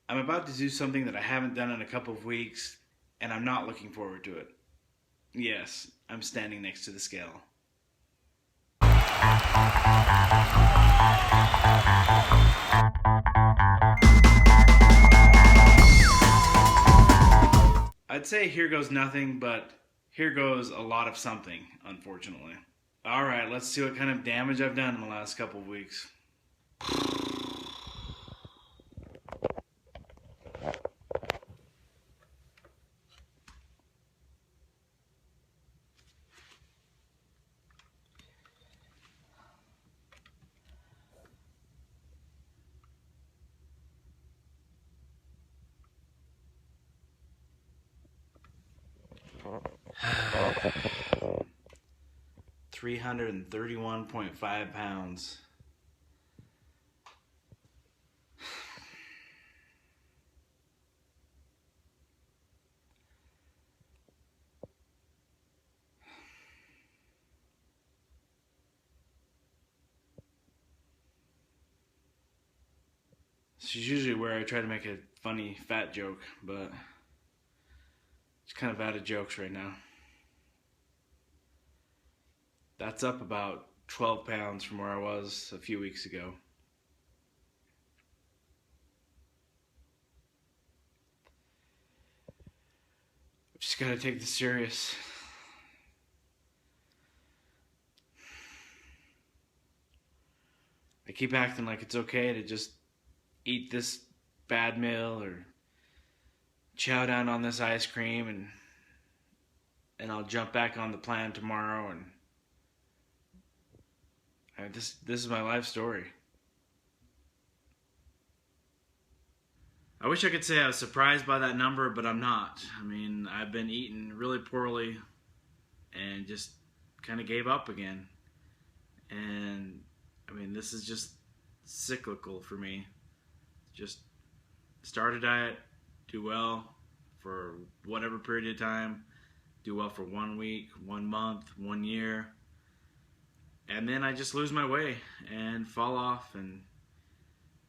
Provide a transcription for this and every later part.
I'm about to do something that I haven't done in a couple of weeks, and I'm not looking forward to it. Yes, I'm standing next to the scale. I'd say here goes nothing, but here goes a lot of something, unfortunately. Alright, let's see what kind of damage I've done in the last couple of weeks. £331.5. This is usually where I try to make a funny fat joke, but it's kind of out of jokes right now. That's up about 12 pounds from where I was a few weeks ago. I've just gotta take this serious. I keep acting like it's okay to just eat this bad meal or chow down on this ice cream and I'll jump back on the plan tomorrow and this is my life story. I wish I could say I was surprised by that number, but I'm not. I mean, I've been eating really poorly and just kind of gave up again. And I mean, this is just cyclical for me. Just start a diet, do well for whatever period of time, do well for 1 week, 1 month, 1 year, and then I just lose my way and fall off and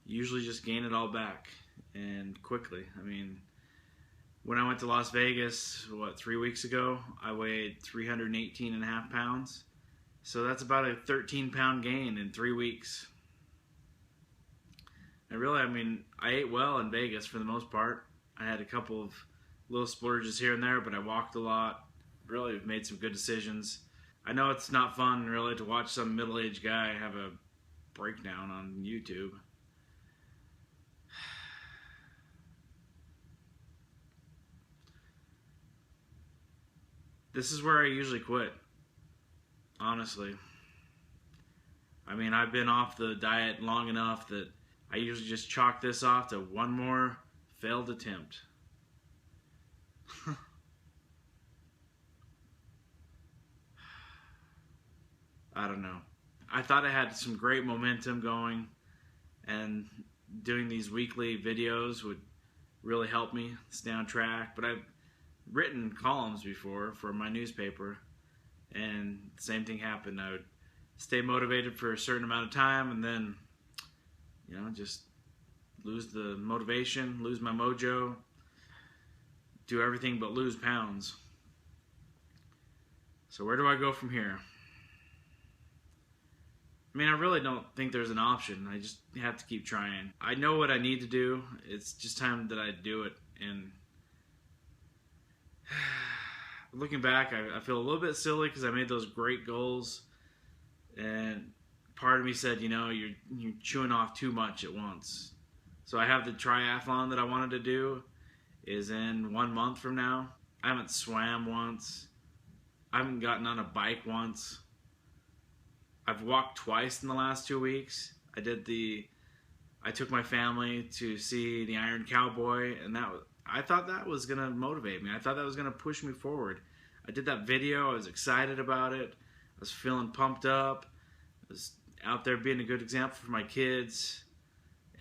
usually just gain it all back and quickly. I mean, when I went to Las Vegas, 3 weeks ago, I weighed 318 and a half pounds. So that's about a 13-pound gain in 3 weeks. And really, I mean, I ate well in Vegas for the most part. I had a couple of little splurges here and there, but I walked a lot. Really made some good decisions. I know it's not fun, really, to watch some middle-aged guy have a breakdown on YouTube. This is where I usually quit, honestly. I mean, I've been off the diet long enough that I usually just chalk this off to one more failed attempt. I don't know. I thought I had some great momentum going, and doing these weekly videos would really help me stay on track. But I've written columns before for my newspaper, and the same thing happened. I would stay motivated for a certain amount of time, and then, just lose the motivation, lose my mojo, do everything but lose pounds. So where do I go from here? I mean, I really don't think there's an option. I just have to keep trying. I know what I need to do. It's just time that I do it. And looking back, I feel a little bit silly because I made those great goals. And part of me said, you're chewing off too much at once. So I have the triathlon that I wanted to do is in 1 month from now. I haven't swam once. I haven't gotten on a bike once. I've walked twice in the last 2 weeks. I took my family to see the Iron Cowboy, and I thought that was gonna motivate me. I thought that was gonna push me forward. I did that video. I was excited about it. I was feeling pumped up. I was out there being a good example for my kids.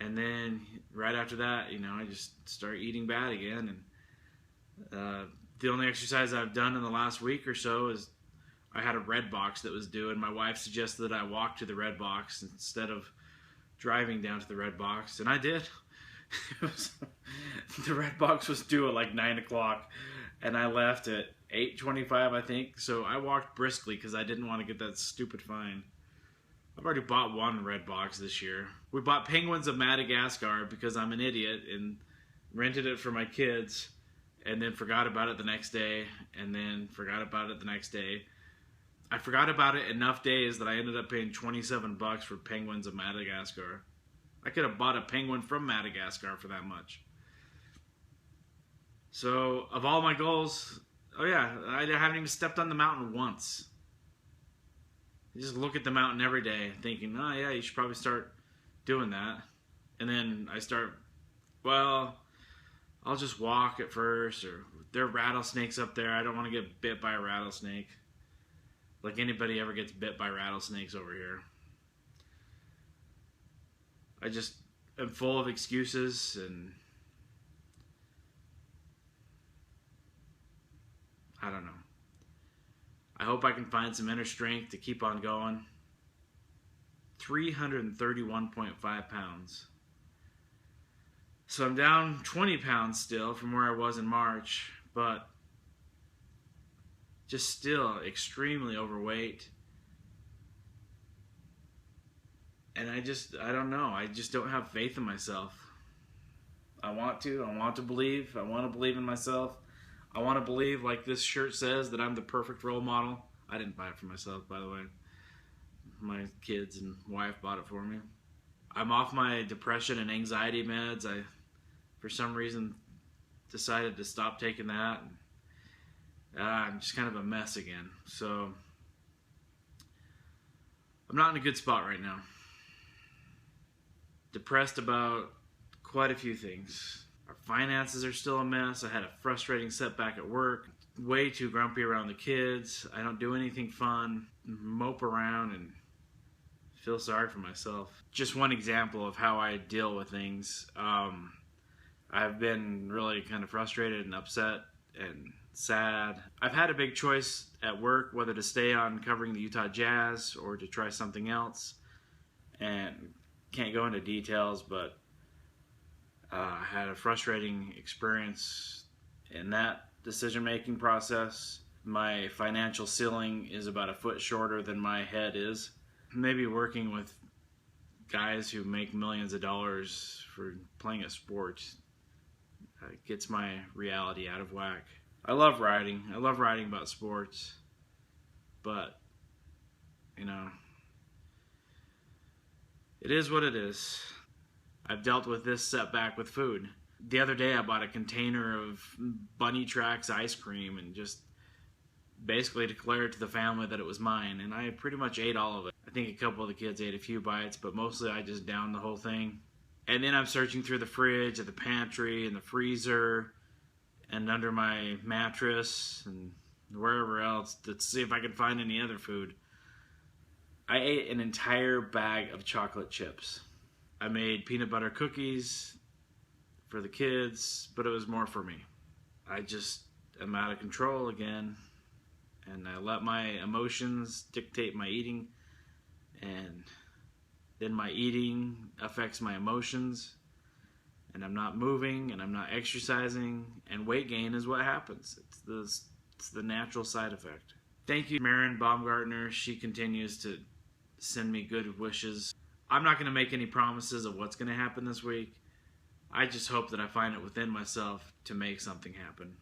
And then right after that, I just started eating bad again. And the only exercise I've done in the last week or so is I had a red box that was due, and my wife suggested that I walk to the red box instead of driving down to the red box, and I did. the red box was due at like 9 o'clock, and I left at 8:25, I think. So I walked briskly because I didn't want to get that stupid fine. I've already bought one red box this year. We bought Penguins of Madagascar because I'm an idiot and rented it for my kids, and then forgot about it the next day, and then forgot about it the next day. I forgot about it enough days that I ended up paying $27 for Penguins of Madagascar. I could have bought a penguin from Madagascar for that much. So, of all my goals, oh yeah, I haven't even stepped on the mountain once. I just look at the mountain every day thinking, oh yeah, you should probably start doing that. And then I start, well, I'll just walk at first, or there are rattlesnakes up there. I don't want to get bit by a rattlesnake. Like anybody ever gets bit by rattlesnakes over here. I just am full of excuses, and I don't know. I hope I can find some inner strength to keep on going. 331.5 pounds. So I'm down 20 pounds still from where I was in March, but just still extremely overweight. And I don't know. I just don't have faith in myself. I want to believe. I want to believe in myself. I want to believe, like this shirt says, that I'm the perfect role model. I didn't buy it for myself, by the way. My kids and wife bought it for me. I'm off my depression and anxiety meds. I, for some reason, decided to stop taking that. I'm just kind of a mess again. So, I'm not in a good spot right now. Depressed about quite a few things. Our finances are still a mess. I had a frustrating setback at work. Way too grumpy around the kids. I don't do anything fun. Mope around and feel sorry for myself. Just one example of how I deal with things. I've been really kind of frustrated and upset and sad. I've had a big choice at work whether to stay on covering the Utah Jazz or to try something else. And can't go into details, but I had a frustrating experience in that decision-making process. My financial ceiling is about a foot shorter than my head is. Maybe working with guys who make millions of dollars for playing a sport gets my reality out of whack. I love writing. I love writing about sports. But, you know, it is what it is. I've dealt with this setback with food. The other day I bought a container of Bunny Tracks ice cream and just basically declared to the family that it was mine, and I pretty much ate all of it. I think a couple of the kids ate a few bites, but mostly I just downed the whole thing. And then I'm searching through the fridge, at the pantry, and the freezer, and under my mattress, and wherever else to see if I could find any other food. I ate an entire bag of chocolate chips. I made peanut butter cookies for the kids, but it was more for me. I just am out of control again, and I let my emotions dictate my eating, and then my eating affects my emotions, and I'm not moving, and I'm not exercising, and weight gain is what happens. It's the natural side effect. Thank you, Marin Baumgartner. She continues to send me good wishes. I'm not going to make any promises of what's going to happen this week. I just hope that I find it within myself to make something happen.